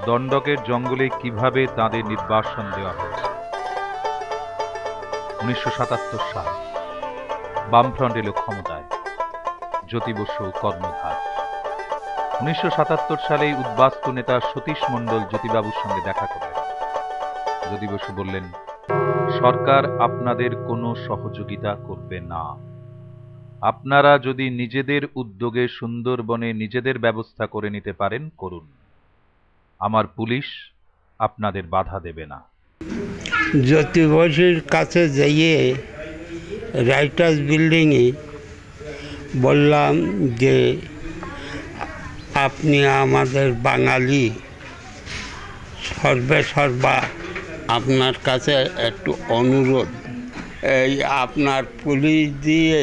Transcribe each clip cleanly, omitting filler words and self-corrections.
দণ্ডকের জঙ্গলে কিভাবে তাদের নির্বাসন দেওয়া হয়েছে। 1977 সাল বামফ্রন্ট এলো ক্ষমতায়, জ্যোতি বসু কর্ণধার। 1977 সালে উদ্বাস্তু নেতা সতীশ মণ্ডল জ্যোতিবাবুর সঙ্গে দেখা করেন। জ্যোতি বসু বললেন, সরকার আপনাদের কোনো সহযোগিতা করবে না, আপনারা যদি নিজেদের উদ্যোগে সুন্দরবনে নিজেদের ব্যবস্থা করে নিতে পারেন করুন, আমার পুলিশ আপনাদের বাধা দেবে না। জ্যোতি বসুর কাছে যাইয়ে রাইটার্স বিল্ডিংয়ে বললাম যে আপনি আমাদের বাঙালি, সর্বা আপনার কাছে একটু অনুরোধ, এই আপনার পুলিশ দিয়ে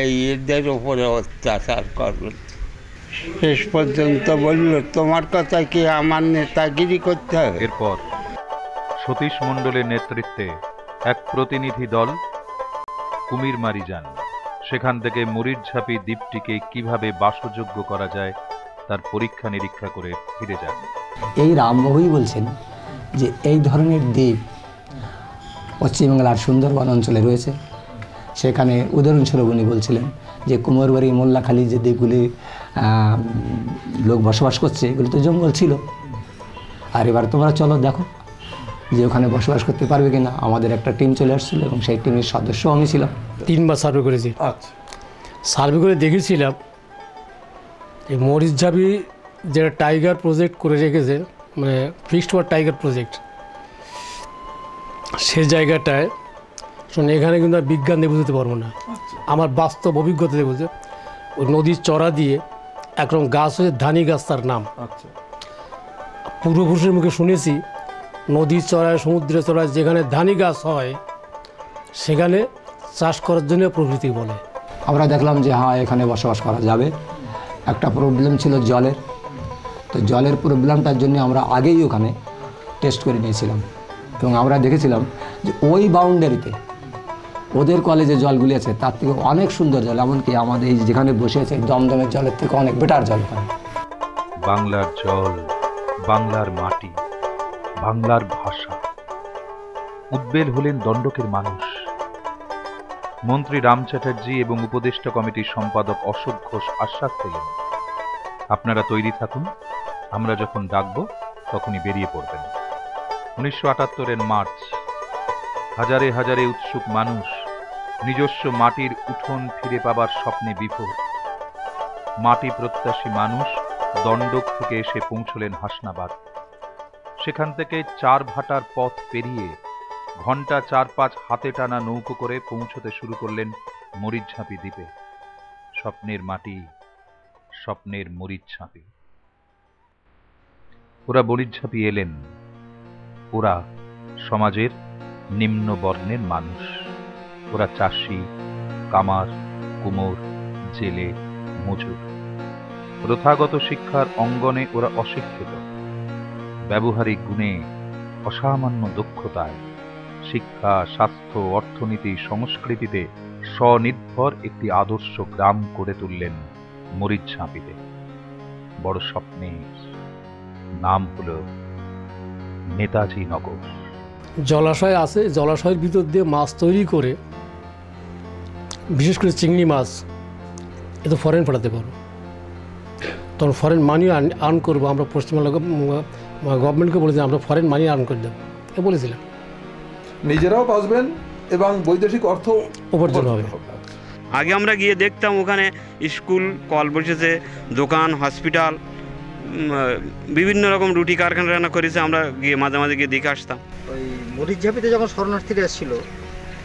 এই এদের উপরে অত্যাচার করবেন। শেষ পর্যন্ত বলল, তোমার কথা কি আমার নেতাগিরি করতে হবে? এরপর সতীশ মণ্ডলের নেতৃত্বে এক প্রতিনিধি দল কুমিরমারি যান। সেখান থেকে মরিচঝাপি দ্বীপটিকে কিভাবে বাসযোগ্য করা যায় তার পরীক্ষা নিরীক্ষা করে ফিরে যান। এই রামবাবুই বলছেন যে এই ধরনের দ্বীপ পশ্চিমবাংলার সুন্দরবন অঞ্চলে রয়েছে। সেখানে উদাহরণস্বরূপ উনি বলছিলেন যে কুমারবাড়ি, মোল্লাখালী যে দ্বীপগুলি লোক বসবাস করছে, এগুলো তো জঙ্গল ছিল। আর এবার তোমরা চলো দেখো যে ওখানে বসবাস করতে পারবে কিনা। আমাদের একটা টিম চলে আসছিল এবং সেই টিমের সদস্য আমি ছিলাম। 3 বার সার্ভে করেছি। আচ্ছা, সার্ভে করে দেখেছিলাম এই মরিচঝাপি যেটা টাইগার প্রজেক্ট করে রেখেছে, মানে ফিক্সড ফর টাইগার প্রজেক্ট, সে জায়গাটায় শোন, এখানে কিন্তু বিজ্ঞান দিয়ে বুঝতে পারবো না, আমার বাস্তব অভিজ্ঞতা দিয়ে বুঝতে। ওই নদীর চড়া দিয়ে একরকম গাছ হচ্ছে ধানি গাছ, তার নাম। আচ্ছা, পূর্বপুরুষের মুখে শুনেছি নদীর চড়ায়, সমুদ্রের চড়ায় যেখানে ধানি গাছ হয় সেখানে চাষ করার জন্য প্রকৃতি বলে। আমরা দেখলাম যে হ্যাঁ, এখানে বসবাস করা যাবে। একটা প্রবলেম ছিল জলের, তো জলের প্রবলেমটার জন্য আমরা আগেই ওখানে টেস্ট করে নিয়েছিলাম এবং আমরা দেখেছিলাম যে ওই বাউন্ডারিতে ওদের কলেজে জলগুলি আছে তার থেকে অনেক সুন্দর জল, এমনকি আমাদের এই যেখানে বসে আছে দমদমের জলের থেকে অনেক বেটার জল ওখানে। বাংলার জল, বাংলার মাটি, বাংলার ভাষা, উদ্বেল হলেন দণ্ডকের মানুষ। মন্ত্রী রাম চ্যাটার্জি এবং উপদেষ্টা কমিটির সম্পাদক অশোক ঘোষ আশ্বাস দিলেন, আপনারা তৈরি থাকুন, আমরা যখন ডাকব তখনই বেরিয়ে পড়বেন। 1978 মার্চ হাজারে হাজারে উৎসুক মানুষ নিজস্ব মাটির উঠোন ফিরে পাবার স্বপ্নে বিভোর। মাটি প্রত্যাশী মানুষ দণ্ডক থেকে এসে পৌঁছলেন হাসনাবাদ। সেখান থেকে 4 ভাটার পথ পেরিয়ে ঘন্টা 4-5 হাতে টানা নৌকো করে পৌঁছতে শুরু করলেন মরিচঝাপি দ্বীপে। স্বপ্নের মাটি, স্বপ্নের মরিচঝাপি। ওরা মরিচঝাপি এলেন, ওরা সমাজের নিম্ন বর্ণের মানুষ। ওরা চাষি, কামার, কুমোর, জেলে, মজুর। প্রথাগত শিক্ষার অঙ্গনে ওরা অশিক্ষিত। ব্যবহারিক গুণে, অসামান্য দক্ষতায়, শিক্ষা, স্বাস্থ্য, অর্থনীতি, সংস্কৃতিতে স্বনির্ভর একটি আদর্শ গ্রাম করে তুললেন মরিচঝাপিতে। বড় স্বপ্নের নাম হল নেতাজি নগর। জলাশয় আছে, জলাশয়ের ভিতর দিয়ে মাছ তৈরি করে, বিশেষ করে চিংড়ি মাছ, এ তো ফরেন পাঠাতে পারবো, তখন ফরেন মানি আর্ন করবো। আমরা পশ্চিমবঙ্গ গভর্নমেন্টকে বলেছি আমরা ফরেন মানি আর্ন করে দেবো, এ বলেছিলাম। নিজেরাও বাঁচবেন এবং বৈদেশিক অর্থ উপার্জন হবে। আগে আমরা গিয়ে দেখতাম ওখানে স্কুল, কল বসেছে, দোকান, হসপিটাল, বিভিন্ন রকম রুটি কারখানা করেছে। আমরা গিয়ে মাঝে মাঝে গিয়ে দেখে আসতাম। ওই মরিচঝাপিতে যখন শরণার্থীরা এসেছিল,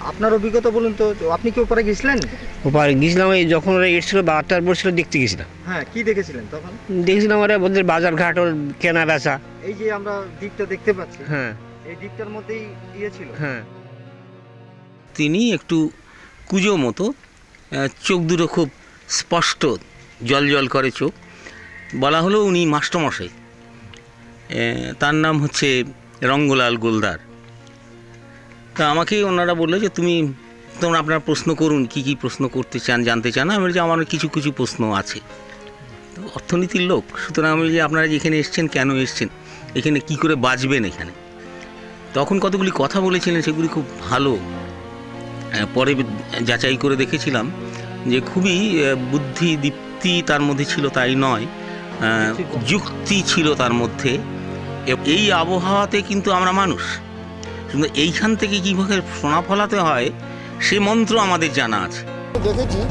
আপনার অভিজ্ঞতা বলুন তো, আপনি কি ওপারে গেছিলেন? ওপারে গিয়েছিলাম, এই যখন ওরা এসেছিল বাজারটার পড়ছিল দেখতে গেছিলাম। হ্যাঁ, কি দেখেছিলেন তখন? দেখছিলাম ওরা ওদের বাজার ঘাট, ওর কেনা বেচা। এই যে আমরা দ্বীপটা দেখতে পাচ্ছি, হ্যাঁ, এই দ্বীপটার মধ্যেই ইয়ে ছিল। হ্যাঁ, তিনি একটু কুজো মতো, চোখ দুটো খুব স্পষ্ট, জল জল করে চোখ। বলা হলো উনি মাস্টারমশাই, তার নাম হচ্ছে রঙ্গলাল গোলদার। তা আমাকে ওনারা বললো যে তোমরা আপনারা প্রশ্ন করুন, কি কি প্রশ্ন করতে চান, জানতে চান। আমি বলছি আমার কিছু প্রশ্ন আছে। তো অর্থনীতির লোক, সুতরাং আমি বলছি আপনারা যেখানে এসছেন কেন এসছেন। এখানে কি করে বাঁচবেন এখানে। তখন কতগুলি কথা বলেছিলেন, সেগুলি খুব ভালো। পরে যাচাই করে দেখেছিলাম যে খুবই বুদ্ধি দীপ্তি তার মধ্যে ছিল, তাই নয়, যুক্তি ছিল তার মধ্যে। এই আবহাওয়াতে কিন্তু আমরা মানুষ, কিন্তু এইখান থেকে কীভাবে সোনা ফলাতে হয় সে মন্ত্র আমাদের জানা আছে। দেখেছি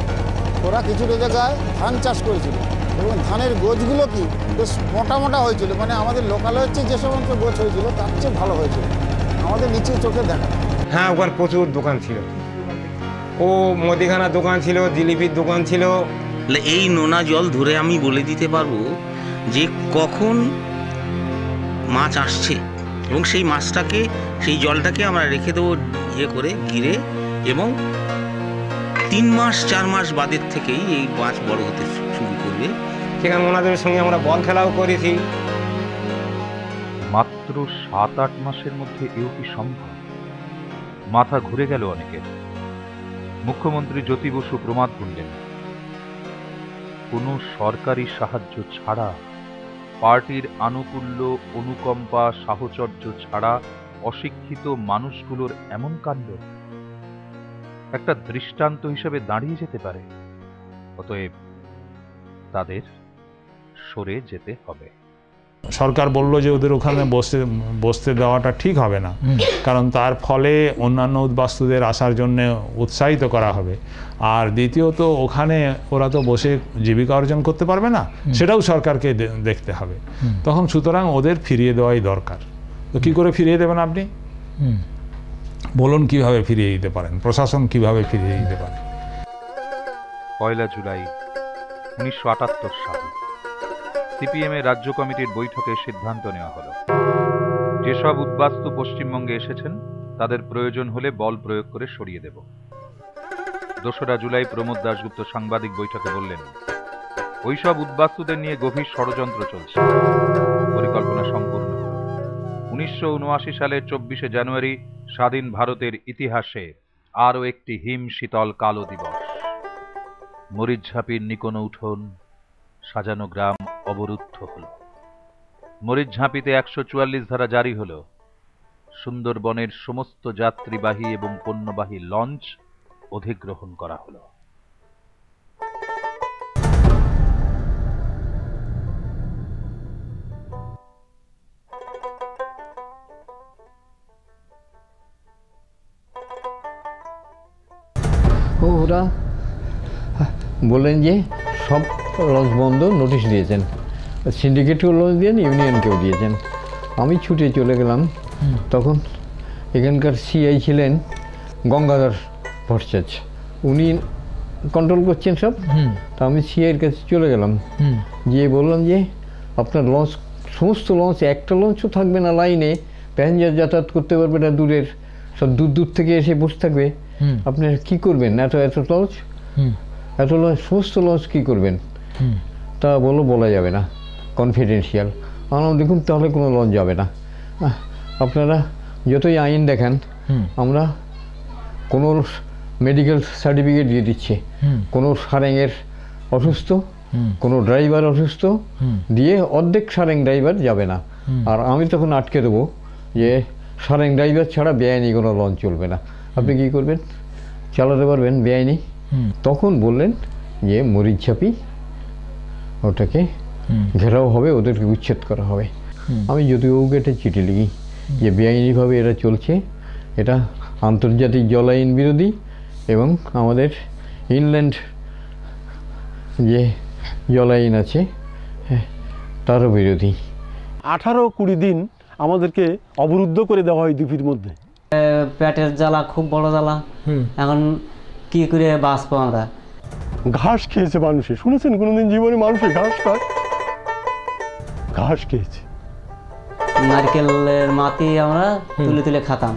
ওরা কিছুটা জায়গায় ধান চাষ করেছিল এবং ধানের গোছগুলো কি বেশ মোটা মোটা হয়েছিল, মানে আমাদের লোকালে হচ্ছে যে সমস্ত গোছ হয়েছিল তার চেয়ে ভালো হয়েছিল, আমাদের নিচে চোখে দেখা। হ্যাঁ, ওখানে প্রচুর দোকান ছিল, ও মুদিখানার দোকান ছিল, জিলিপির দোকান ছিল। এই নোনা জল ধরে আমি বলে দিতে পারবো যে কখন মাছ আসছে, এবং সেই মাছটাকে, সেই জলটাকে আমরা রেখে দেবো করে ঘিরে, এবং 3 মাস 4 মাস বাদের থেকেই এই মাছ বড় হতে শুরু করবে। সেখানে ওনাদের সঙ্গে আমরা বল খেলাও করেছি। মাত্র 7-8 মাসের মধ্যে এও কি সম্ভব? মাথা ঘুরে গেল অনেকের। মুখ্যমন্ত্রী জ্যোতি বসু প্রমাদ করলেন, কোনো সরকারি সাহায্য ছাড়া, পার্টির আনুকূল্য, অনুকম্পা, সাহচর্য ছাড়া অশিক্ষিত মানুষগুলোর এমন কাণ্ড একটা দৃষ্টান্ত হিসেবে দাঁড়িয়ে যেতে পারে। অতএব তাদের সরে যেতে হবে। সরকার বলল যে ওদের ওখানে বসতে দেওয়াটা ঠিক হবে না, কারণ তার ফলে অন্যান্য উদ্বাস্তুদের আসার জন্য উৎসাহিত করা হবে, আর দ্বিতীয়ত ওখানে ওরা তো বসে জীবিকা অর্জন করতে পারবে না, সেটাও সরকারকে দেখতে হবে। তখন সুতরাং ওদের ফিরিয়ে দেওয়াই দরকার। তো কী করে ফিরিয়ে দেবেন আপনি বলুন? কিভাবে ফিরিয়ে দিতে পারেন? প্রশাসন কিভাবে ফিরিয়ে দিতে পারে? 1 জুলাই 1978 সাল সিপিএমের রাজ্য কমিটির বৈঠকে সিদ্ধান্ত নেওয়া হলো, যেসব উদ্বাস্তু পশ্চিমবঙ্গে এসেছেন তাদের প্রয়োজন হলে বল প্রয়োগ করে সরিয়ে দেব। 2রা জুলাই প্রমোদ দাশগুপ্ত সাংবাদিক বৈঠকে বললেন, ওইসব উদ্বাস্তুদের নিয়ে গভীর ষড়যন্ত্র চলছে, পরিকল্পনা সম্পূর্ণ হল। 1979 সালের 24শে জানুয়ারি স্বাধীন ভারতের ইতিহাসে আরও একটি হিম শীতল কালো দিবস। মরিচঝাঁপির নিকোনো উঠোন, সাজানো গ্রাম অবরুদ্ধ হল। মরিচঝাঁপিতে 144 ধারা জারি হল। সুন্দরবনের সমস্ত যাত্রীবাহী এবং পণ্যবাহী লঞ্চ অধিগ্রহণ করা হল। ওরা বললেন যে সব লঞ্চ বন্ধ, নোটিশ দিয়েছেন, সিন্ডিকেটকেও লঞ্চ দিয়েছেন, ইউনিয়নকেও দিয়েছেন। আমি ছুটে চলে গেলাম, তখন এখানকার সিআই ছিলেন গঙ্গাধর ভট্টাচার্য, উনি কন্ট্রোল করছেন সব। তা আমি সিআইয়ের কাছে চলে গেলাম, গিয়ে বললাম যে আপনার লঞ্চ, সমস্ত লঞ্চ, একটা লঞ্চও থাকবে না লাইনে, প্যাসেঞ্জার যাতায়াত করতে পারবে না, দূরের সব দূর দূর থেকে এসে বসে থাকবে, আপনারা কী করবেন? এত লঞ্চ, এত লঞ্চ, সমস্ত লঞ্চ কী করবেন? তা বলা যাবে না, কনফিডেন্সিয়াল। আমরা দেখুন তাহলে কোনো লঞ্চ যাবে না, আপনারা যতই আইন দেখান, আমরা কোনো মেডিকেল সার্টিফিকেট দিয়ে দিচ্ছে, কোনো সারেঙের অসুস্থ, কোনো ড্রাইভার অসুস্থ, দিয়ে অর্ধেক সারেং ড্রাইভার যাবে না। আর আমি তখন আটকে দেবো যে সারেং ড্রাইভার ছাড়া বেআইনি কোনো লঞ্চ চলবে না। আপনি কী করবেন? চালাতে পারবেন বেআইনি? তখন বললেন যে মরিচঝাঁপি, ওটাকে ঘেরাও হবে, ওদেরকে উচ্ছেদ করা হবে। আমি জ্যোতিবাবুকে একটা চিঠি লিখি যে বেআইনিভাবে এরা চলছে, এটা আন্তর্জাতিক জল আইন বিরোধী এবং আমাদের ইনল্যান্ড যে জল আইন আছে তারও বিরোধী। 18-20 দিন আমাদেরকে অবরুদ্ধ করে দেওয়া হয় দ্বীপের মধ্যে। পেটের জ্বালা, খুব বড় জ্বালা, এখন কি করে বাঁচবো আমরা? ঘাস খেয়েছে মানুষে, শুনেছেন কোনোদিন জীবনে মানুষে ঘাস খায়? ঘাস খেয়েছে। নারকেলের মাটি আমরা তুলে তুলে খাতাম,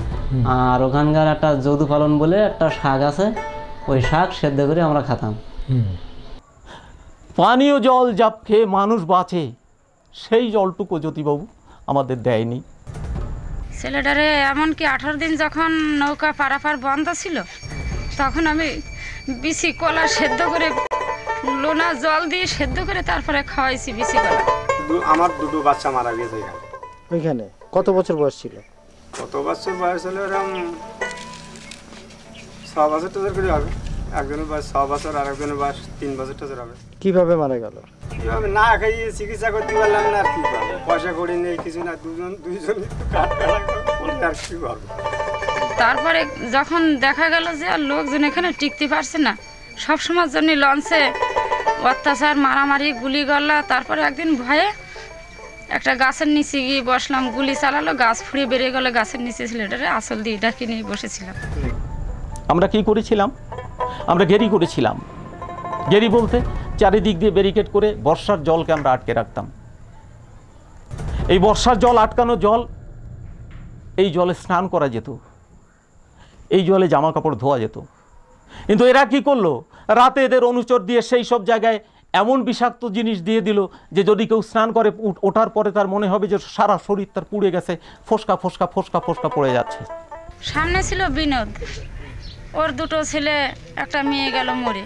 আর ওখানকার একটা যদু পালন বলে একটা শাক আছে, ওই শাক সেদ্ধ করে আমরা খাতাম। পানীয় জল যা খেয়ে মানুষ বাঁচে, সেই জলটুকু জ্যোতিবাবু আমাদের দেয়নি। ছেলেটারে এমনকি 18 দিন যখন নৌকা পারাপার বন্ধ ছিল, তখন আমি বিচি কলা সেদ্ধ করে, লোনা জল দিয়ে সেদ্ধ করে তারপরে খাওয়াইছি বিচি কলা। আমার 2টো বাচ্চা মারা গেছে এখানে। ওইখানে কত বছর বয়স ছিল? কত বছর বয়স হলো এরকম 6 বছর টছর করে হবে। একজনের বয়স 6 বছর আর একজনের বয়স 3 বছর টছর হবে। কিভাবে মারা গেল? কিভাবে না খাইয়ে চিকিৎসা করতে পারলাম না আর কি করবো, পয়সা করি নেই কিছু না, দুইজন একটু কাটা করলে আর কি করবো। তারপরে যখন দেখা গেল যে আর লোকজন এখানে টিকতে পারছে না, সবসময়ের জন্য লঞ্চে অত্যাচার, মারামারি, গুলি গল্লা। তারপরে একদিন ভয়ে একটা গাছের নিচে গিয়ে বসলাম, গুলি চালালো, গাছ ফুঁড়ে বেরিয়ে গেলো, গাছের নিচে ছিল, এটারে আসল দিয়ে ডাকি নিয়ে বসেছিলাম। আমরা কি করেছিলাম? আমরা গেরি করেছিলাম। গেরি বলতে চারিদিক দিয়ে ব্যারিকেড করে বর্ষার জলকে আমরা আটকে রাখতাম। এই বর্ষার জল, আটকানো জল, এই জলে স্নান করা যেত, এই জলে জামা কাপড় ধোয়া যেত। কিন্তু এরা কি করলো, রাতে এদের অনুচর দিয়ে সেই সব জায়গায় এমন বিষাক্ত জিনিস দিয়ে দিল যে যদি কেউ স্নান করে ওঠার পরে তার মনে হবে যে সারা শরীর তার পুড়ে গেছে, ফোসকা ফোসকা ফোসকা ফোসকা পড়ে যাচ্ছে। সামনে ছিল বিনোদ, ওর দুটো ছেলে, একটা মেয়ে গেল মরে।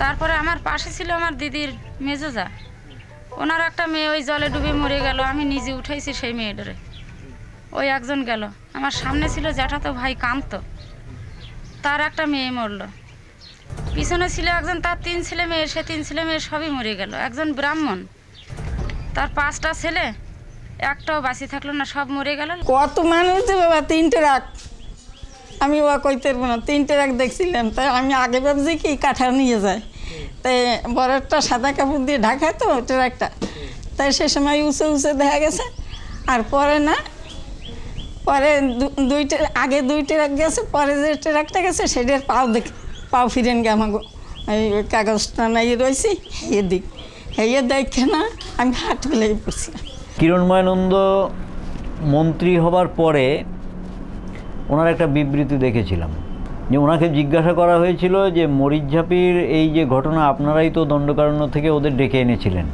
তারপরে আমার পাশে ছিল আমার দিদির মেজোজা, ওনার একটা মেয়ে ওই জলে ডুবে মরে গেল। আমি নিজে উঠাইছি সেই মেয়েটারে, ওই একজন গেল। আমার সামনে ছিল জ্যাঠাতো ভাই কান্ত, তার একটা মেয়ে মরল। পিছনে ছিল একজন, তার 3 ছেলে মেয়ে, সে 3 ছেলে মেয়ে সবই মরে গেল। একজন ব্রাহ্মণ, তার 5টা ছেলে, একটাও বাঁচি থাকলো না, সব মরে গেল। কত মানুষ যে বাবা, 3 ট্রাক, আমি ও কইতে পারবো না, 3 ট্রাক দেখছিলাম। তাই আমি আগে ভাবছি কি কাঠা নিয়ে যায়, তাই বড় একটা সাদা কাপড় দিয়ে ঢাকায় তো ট্রাকটা, তাই সে সময় উঁচু উঁচু দেখা গেছে। আর পরে না, পরে আগে 2 ট্রাক গেছে, পরে যে ট্রাকটা গেছে সেটার পাও ফিরেন গে আমাকে, এই কাগজটা নাই রয়েছি হেয়ে দিক, হেয়ে দেখে না আমি হাট ফেলে পড়ছিলাম। কিরণময়ানন্দ মন্ত্রী হবার পরে ওনার একটা বিবৃতি দেখেছিলাম, যে ওনাকে জিজ্ঞাসা করা হয়েছিল যে মরিচঝাপির এই যে ঘটনা, আপনারাই তো দণ্ডকারণ্য থেকে ওদের ডেকে এনেছিলেন,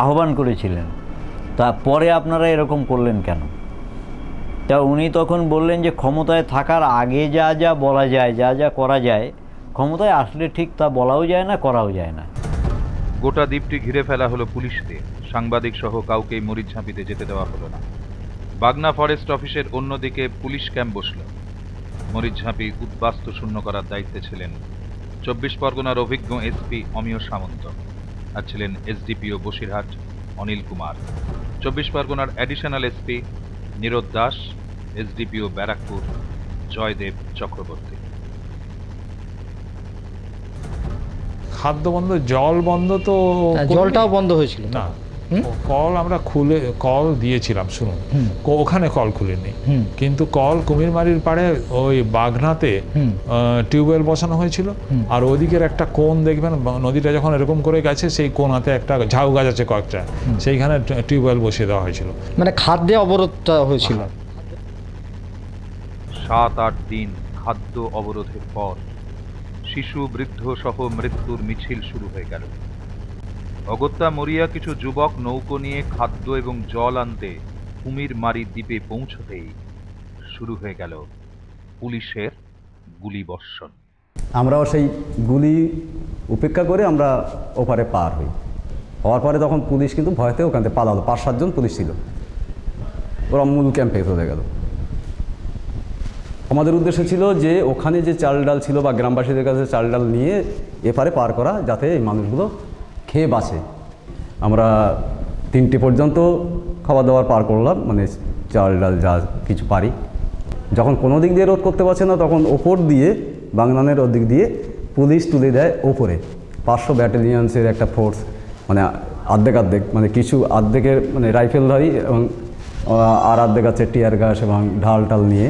আহ্বান করেছিলেন, তা পরে আপনারা এরকম করলেন কেন? তা উনি তখন বললেন যে ক্ষমতায় থাকার আগে যা যা বলা যায়, যা যা করা যায়, ক্ষমতায় আসলে ঠিক তা বলাও যায় না, করাও যায় না। গোটা দ্বীপটি ঘিরে ফেলা হলো পুলিশ দিয়ে, সাংবাদিক সহ কাউকেই মরিচঝাঁপিতে যেতে দেওয়া হলো না। বাগনা ফরেস্ট অফিসের অন্যদিকে পুলিশ ক্যাম্প বসল। মরিচঝাঁপি উদ্বাস্তু শূন্য করার দায়িত্বে ছিলেন 24 পরগনার অভিজ্ঞ এসপি অমিয় সামন্ত, আর ছিলেন এসডিপিও বসিরহাট অনিল কুমার, 24 পরগনার additional SP Nirad Das, SDPO Barrackpore Joydeb Chakraborty. খাদ্য বন্ধ, জল বন্ধ, তো জলটাও বন্ধ হয়েছিল না, কল আমরা খুলে কল দিয়েছিলাম, শুনুন, ওখানে কল খুলেনি, কিন্তু কল কুমিরমারির পাড়ে ওই বাগনাতে টিউবওয়েল বসানো হয়েছিল। আর ওদিকের একটা কোণ দেখবেন, নদীটা যখন এরকম করে গেছে, সেই কোণাতে একটা ঝাউ গাছ আছে কয়েকটা, সেইখানে টিউবওয়েল বসিয়ে দেওয়া হয়েছিল। মানে খাদ্যে অবরোধটা হয়েছিল। 7-8 দিন খাদ্য অবরোধের পর শিশু বৃদ্ধ সহ মৃত্যুর মিছিল শুরু হয়ে গেল। অগত্যা মরিয়া কিছু যুবক নৌকো নিয়ে খাদ্য এবং জল আনতে কুমিরমারি দ্বীপে পৌঁছতেই শুরু হয়ে গেল পুলিশের গুলিবর্ষণ। আমরাও সেই গুলি উপেক্ষা করে আমরা ওপারে পার হই। হওয়ার পরে তখন পুলিশ কিন্তু ভয়তে ওখান থেকে পালালো, 5-7 জন পুলিশ ছিল, ওরা মূল ক্যাম্পে চলে গেল। আমাদের উদ্দেশ্য ছিল যে ওখানে যে চাল ডাল ছিল বা গ্রামবাসীদের কাছে চাল ডাল নিয়ে এপারে পার করা, যাতে এই মানুষগুলো খেয়ে বাঁচে। আমরা 3টে পর্যন্ত খাওয়া দাওয়ার পার করলাম, মানে চাল ডাল যা কিছু পারি। যখন কোনো দিক দিয়ে রোধ করতে পারছে না, তখন ওপর দিয়ে বাংলানের ওদিক দিয়ে পুলিশ তুলে দেয় ওপরে। 500 ব্যাটালিয়ান্সের একটা ফোর্স, মানে অর্ধেক, মানে কিছু অর্ধেকের মানে রাইফেলধারী এবং আর অর্ধেক আছে টিয়ার গ্যাস এবং ঢাল টাল নিয়ে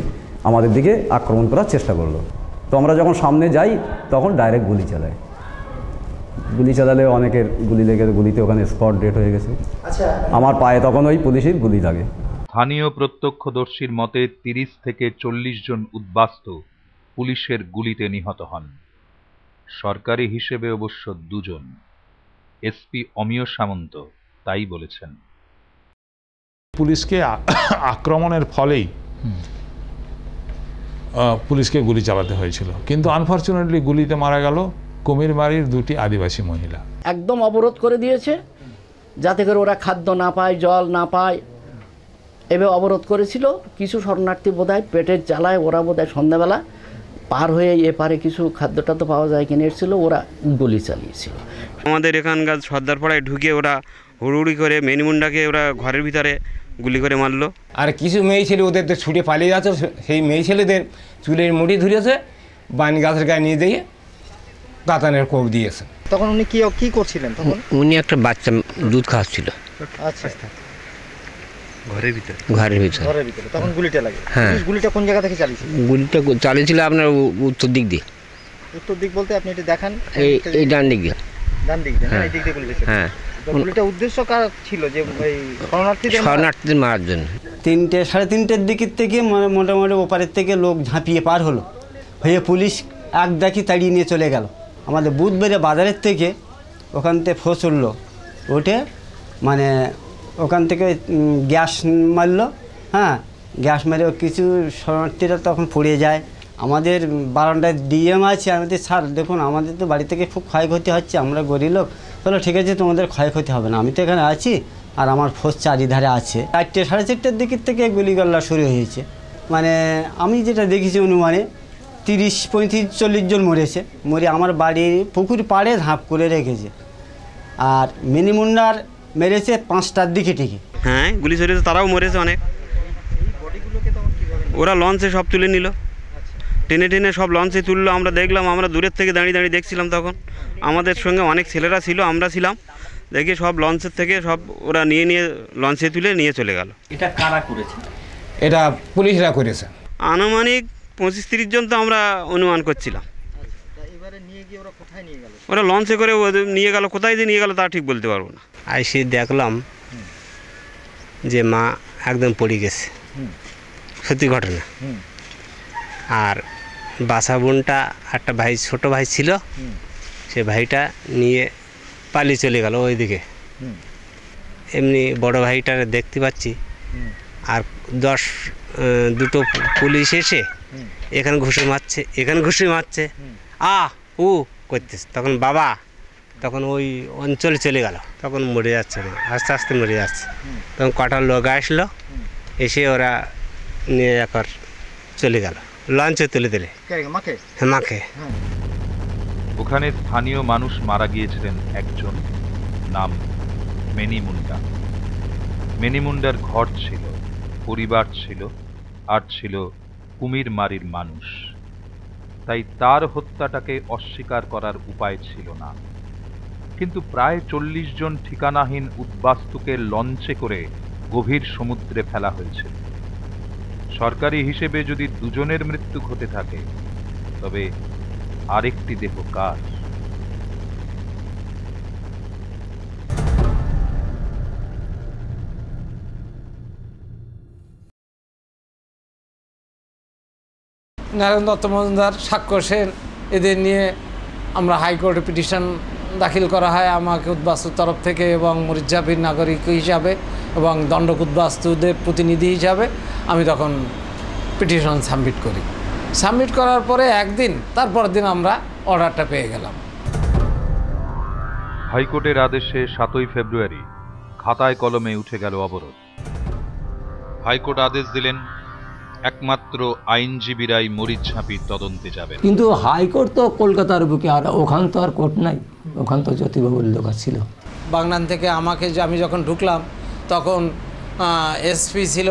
আমাদের দিকে আক্রমণ করার চেষ্টা করলো। তো আমরা যখন সামনে যাই তখন ডাইরেক্ট গুলি চালায়। গুলি চালালে অনেকের গুলি লেগে গুলিতে ওখানে স্পট ডেড হয়ে গেছে। আমার পায়ে তখন ওই পুলিশের গুলি লাগে। স্থানীয় প্রত্যক্ষদর্শীর মতে 30 থেকে 40 জন উদ্বাস্তু পুলিশের গুলিতে নিহত হন। সরকারি হিসেবে অবশ্য 2 জন। এসপি অমিয় সামন্ত তাই বলেছেন। পুলিশকে আক্রমণের ফলেই পুলিশকে গুলি চালাতে হয়েছিল, কিন্তু আনফরচুনেটলি গুলিতে মারা গেল কুমিরমারির 2টি আদিবাসী মহিলা। একদম অবরোধ করে দিয়েছে যাতে করে ওরা খাদ্য না পায়, জল না পায়, এভাবে অবরোধ করেছিল। কিছু শরণার্থী বোধহয় পেটের জ্বালায় ওরা বোধহয় সন্ধ্যাবেলা পার হয়ে এপারে কিছু খাদ্য টাদ্য পাওয়া যায় কিনে এসেছিলো, ওরা গুলি চালিয়েছিল। আমাদের এখানকার সর্দারপাড়ায় ঢুকে ওরা হুড়ুড়ি করে মেনিমুন্ডাকে ওরা ঘরের ভিতরে গুলি করে মারলো। আর কিছু মেয়ে ছেলে ওদের তো ছুটে পালিয়ে যাচ্ছে, সেই মেয়ে ছেলেদের চুলের মুড়ি ধরেছে, বান গাছের গায়ে নিয়ে দিয়ে কাতানের কোপ দিয়েছে। তখন উনি কি করছিলেন তখন? উনি একটা বাচ্চা দুধ খাওয়াচ্ছিল আচ্ছা, ঘরের ভিতরে। ঘরের ভিতরে তখন গুলিটা লাগে। হ্যাঁ। গুলিটা কোন জায়গা থেকে চালিয়েছিল? গুলিটা চালিয়েছিল আপনার উত্তর দিক দিয়ে। উত্তর দিক বলতে আপনি এটা দেখান। এই ডান দিক দিয়ে। ডান দিক দিয়ে, এই দিক দিয়ে গুলি গেছে। হ্যাঁ। গুলিটা উদ্দেশ্য কার ছিল? যে এই শরণার্থীদের মারার জন্য। 3টে সাড়ে 3টের দিকের থেকে মোটামুটি ওপারের থেকে লোক ঝাঁপিয়ে পার হলো, হয়ে পুলিশ এক ডাকি তাড়িয়ে নিয়ে চলে গেল। আমাদের বুধবারে বাজারের থেকে ওখান থেকে ফোঁস উঠলো, ওঠে মানে ওখান থেকে গ্যাস মারলো। হ্যাঁ, গ্যাস মেরে কিছু শরণার্থীরা তখন পড়ে যায়। আমাদের বারান্দায় ডিএম আছে, আমাদের স্যার দেখুন আমাদের তো বাড়ি থেকে খুব ক্ষয়ক্ষতি হচ্ছে, আমরা গরিব লোক। বলো ঠিক আছে, তোমাদের ক্ষয়ক্ষতি হবে না, আমি তো এখানে আছি আর আমার ফোর্স চারিধারে আছে। 4টে সাড়ে 4টের দিকের থেকে গুলিগোল্লা শুরু হয়েছে। মানে আমি যেটা দেখেছি অনুমানে 30, 35, 40 জন মরেছে। মরে আমার বাড়ির পুকুর পাড়ে ঝাঁপ করে রেখেছে। আর মিনিমুন্ডার মেরেছে 5টার দিকে ঠিকই। হ্যাঁ, গুলি ছড়িয়েছে, তারাও মরেছে অনেক। ওরা লঞ্চে সব তুলে নিল, টেনে টেনে সব লঞ্চে তুললো। আমরা দেখলাম, আমরা দূরের থেকে দাঁড়িয়ে দাঁড়িয়ে দেখছিলাম। তখন আমাদের সঙ্গে অনেক ছেলেরা ছিল, আমরা ছিলাম। দেখি সব লঞ্চের থেকে সব ওরা নিয়ে লঞ্চে তুলে নিয়ে চলে গেল। এটা কারা করেছে? এটা পুলিশরা করেছে। আনুমানিক 25-30 জন তো আমরা অনুমান করছিলাম। ওরা লঞ্চে করে নিয়ে গেল, কোথায় যে নিয়ে গেল তা ঠিক বলতে পারবো না। আইসি দেখলাম যে মা একদম পড়ে গেছে, সত্যি ঘটনা। আর বাসা বোনটা একটা ভাই, ছোট ভাই ছিল, সে ভাইটা নিয়ে পালিয়ে চলে গেল ওইদিকে। এমনি বড় ভাইটা দেখতে পাচ্ছি। আর 2টো পুলিশ এসে এখানে ঘুষি মারছে, এখানে ঘুষি মারছে, ও করতেছে। তখন বাবা তখন ওই অঞ্চলে চলে গেল, তখন মরে যাচ্ছে না, আস্তে আস্তে মরে যাচ্ছে। তখন কটা লোক আসলো, এসে ওরা নিয়ে একবার চলে গেল, লঞ্চে তুলে দিলে। হ্যাঁ, মাকে। ওখানে স্থানীয় মানুষ মারা গিয়েছিলেন একজন, নাম মেনিমুন্ডা। মেনিমুন্ডার ঘর ছিল, পরিবার ছিল, আর ছিল কুমিরমারির মানুষ। তাই তার হত্যাটাকে অস্বীকার করার উপায় ছিল না। কিন্তু প্রায় 40 জন ঠিকানাহীন উদ্বাস্তুকে লঞ্চে করে গভীর সমুদ্রে ফেলা হয়েছে। সরকারি হিসেবে যদি 2 জনের মৃত্যু ঘটে থাকে, তবে আরেকটি দেহ কার? নারায়ণ দত্ত মজুমদার, সাক্ষ্য সেন, এদের নিয়ে আমরা হাইকোর্টে পিটিশন দাখিল করা হয় আমাকে উদ্বাস্তুর তরফ থেকে, এবং মরিচঝাপির নাগরিক হিসাবে এবং দণ্ডক উদ্বাস্তুদের প্রতিনিধি হিসাবে আমি তখন পিটিশন সাবমিট করি। সাবমিট করার পরে একদিন, তারপর দিন আমরা অর্ডারটা পেয়ে গেলাম। হাইকোর্টের আদেশে 7ই ফেব্রুয়ারি খাতায় কলমে উঠে গেল অবরোধ। হাইকোর্ট আদেশ দিলেন একমাত্র আইনজীবীরাই মরিচঝাপির তদন্তে যাবেন। কিন্তু হাইকোর্ট তো কলকাতার বুকে, আর ওখান তো আর কোর্ট নাই, ওখান তো জ্যোতিবাবুর লোক ছিল। বাগনান থেকে আমি যখন ঢুকলাম তখন এসপি ছিল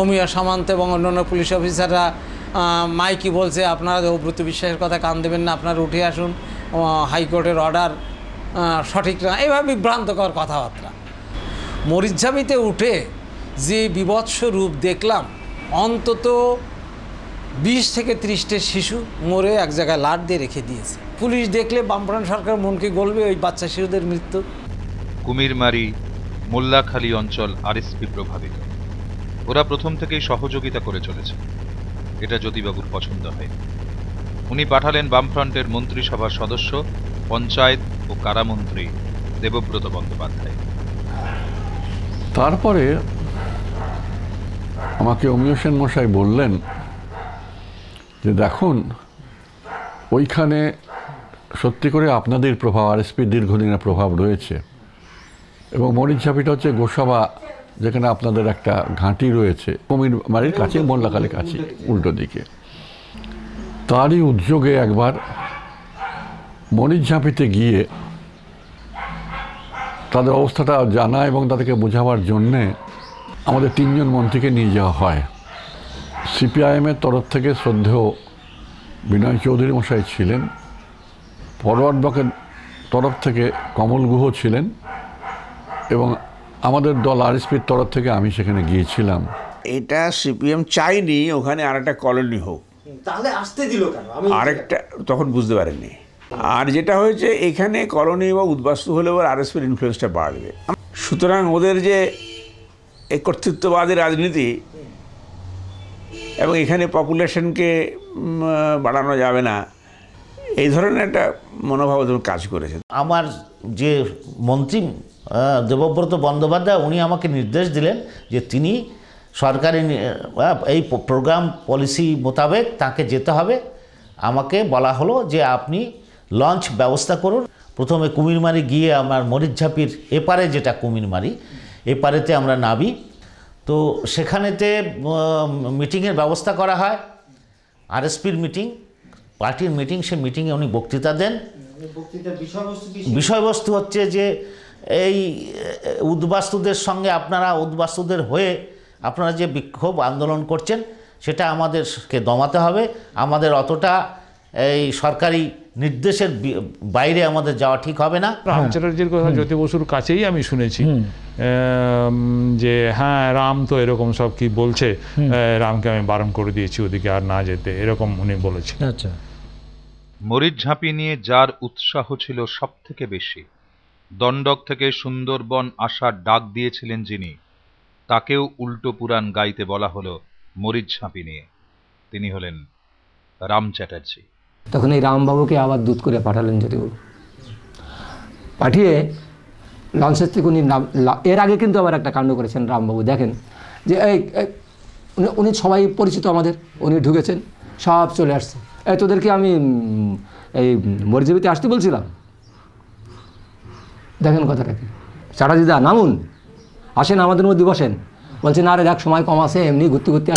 অমিয় সামন্ত এবং অন্যান্য পুলিশ অফিসাররা মাইকি বলছে, আপনারা ব্রত বিশ্বাসের কথা কান দেবেন না, আপনারা উঠে আসুন, হাইকোর্টের অর্ডার সঠিক না, এইভাবে বিভ্রান্তকর কথাবার্তা। মরিচঝাপিতে উঠে যে বিভৎস রূপ দেখলাম, অন্তত 20 থেকে 30টে শিশু মরে এক জায়গায় লাট দিয়ে রেখে দিয়েছে। পুলিশ দেখলে বামফ্রন্ট সরকার মনকে গলবে ওই বাচ্চা শিশুদের মৃত্যু। কুমিরমারি, মোল্লাখালী অঞ্চল আরএসপি প্রভাবিত। ওরা প্রথম থেকেই সহযোগিতা করে চলেছে, এটা জ্যোতিবাবুর পছন্দ হয়। উনি পাঠালেন বামফ্রন্টের মন্ত্রিসভার সদস্য, পঞ্চায়েত ও কারামন্ত্রী দেবব্রত বন্দ্যোপাধ্যায়। তারপরে আমাকে অমিয় সেন মশাই বললেন যে দেখুন, ওইখানে সত্যি করে আপনাদের প্রভাব, আরএসপির দীর্ঘদিনের প্রভাব রয়েছে, এবং মরিচঝাপিটা হচ্ছে গোসাবা যেখানে আপনাদের একটা ঘাঁটি রয়েছে কুমিরমারির কাছে, মোল্লাখালীর কাছে উল্টো দিকে। তারই উদ্যোগে একবার মরিচঝাঁপিতে গিয়ে তাদের অবস্থাটা জানা এবং তাদেরকে বোঝাবার জন্যে আমাদের 3 জন মন্ত্রীকে নিয়ে যাওয়া হয়। সিপিআইএমের তরফ থেকে শ্রদ্ধেয় বিনয় চৌধুরী মশাই ছিলেন, ফরওয়ার্ড ব্লকের তরফ থেকে কমল গুহ ছিলেন এবং আমাদের দল আরএসপির তরফ থেকে আমি সেখানে গিয়েছিলাম। এটা সিপিএম চাইনি ওখানে আরেকটা কলোনি হোক, তাহলে আসতে দিল কেন? আরেকটা তখন বুঝতে পারেননি। আর যেটা হয়েছে এখানে কলোনি বা উদ্বাস্তু হলে ওর আরএসপির ইনফ্লুয়েন্সটা বাড়বে, সুতরাং ওদের যে এই কর্তৃত্ববাদী রাজনীতি এবং এখানে পপুলেশনকে বাড়ানো যাবে না, এই ধরনের একটা মনোভাব কাজ করেছে। আমার যে মন্ত্রী দেবব্রত বন্দ্যোপাধ্যায় উনি আমাকে নির্দেশ দিলেন যে তিনি সরকারি এই প্রোগ্রাম পলিসি মোতাবেক তাকে যেতে হবে। আমাকে বলা হলো যে আপনি লঞ্চ ব্যবস্থা করুন। প্রথমে কুমিরমারি গিয়ে আমার মরিচঝাপির এপারে, যেটা কুমিরমারি এপারেতে আমরা নামি। তো সেখানেতে মিটিংয়ের ব্যবস্থা করা হয়, আরএসপির মিটিং, পার্টির মিটিং। সে মিটিংয়ে উনি বক্তৃতা দেন। বিষয়বস্তু হচ্ছে যে এই উদ্বাস্তুদের সঙ্গে আপনারা, উদ্বাস্তুদের হয়ে আপনারা যে বিক্ষোভ আন্দোলন করছেন সেটা আমাদেরকে দমাতে হবে। আমাদের অতটা এই সরকারি নির্দেশের বাইরে আমাদের যাওয়া ঠিক হবে না। রাম চ্যাটার্জির কথা জ্যোতি বসুর কাছেই আমি শুনেছি যে হ্যাঁ রাম তো এরকম সব কি বলছে, রামকে আমি বারণ করে দিয়েছি ওদিকে আর না যেতে, এরকম উনি বলেছেন। আচ্ছা, মরিচঝাঁপি নিয়ে যার উৎসাহ ছিল সব থেকে বেশি, দণ্ডক থেকে সুন্দরবন আসার ডাক দিয়েছিলেন যিনি, তাকেও উল্টো পুরাণ গাইতে বলা হলো মরিচঝাঁপি নিয়ে। তিনি হলেন রাম চ্যাটার্জি। তখন এই রামবাবুকে আবার দূত করে পাঠালেন জ্যোতিবাবু। পাঠিয়ে লঞ্চের থেকে উনি এর আগে কিন্তু আবার একটা কাণ্ড করেছেন রামবাবু। দেখেন যে এই উনি সবাই পরিচিত আমাদের, উনি ঢুকেছেন, সব চলে আসছে। এই তোদেরকে আমি এই মরিচঝাঁপিতে আসতে বলছিলাম। দেখেন কথাটা কি, চ্যাটার্জিদা নামুন, আসেন আমাদের মধ্যে বসেন। বলছে না রে দেখ সময় কম আছে, এমনি ঘুরতে ঘুরতে